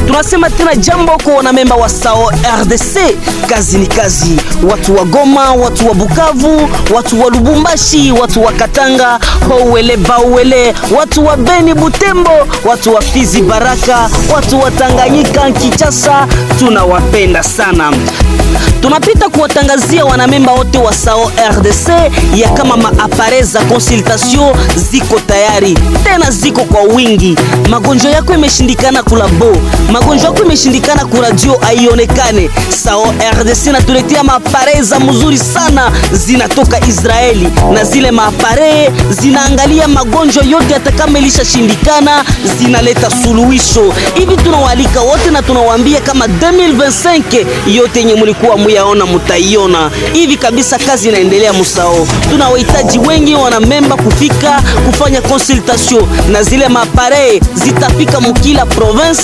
Tunasema tena jambo kwa wanamemba wa SAO RDC. Kazi ni kazi. Watu wa Goma, watu wa Bukavu, watu wa Lubumbashi, watu wa Katanga, Howele Bawele, watu wa Beni Butembo, watu wa Fizi Baraka, watu wa Tanganyika Kinshasa, tunawapenda sana. Tunapita kuwatangazia wanamemba wote wa SAO RDC ya kama maapare za consultation ziko tayari, tena ziko kwa wingi. Magonjwa yako imeshindikana kulabo, magonjwa yako imeshindikana ku radio aionekane, SAO RDC natuletea maapare za mzuri sana, zinatoka Israeli, na zile maapare zinaangalia magonjwa yote atakamelisha shindikana, zinaleta suluhisho. Hivi tunawalika wote na tunawaambia kama 2025 yote yenye mlikuwa muyaona mutaiona. Hivi kabisa kazi inaendelea musao. Tunawahitaji wengi wanamemba kufika kufanya consultation, na zile maapare zitafika mukila province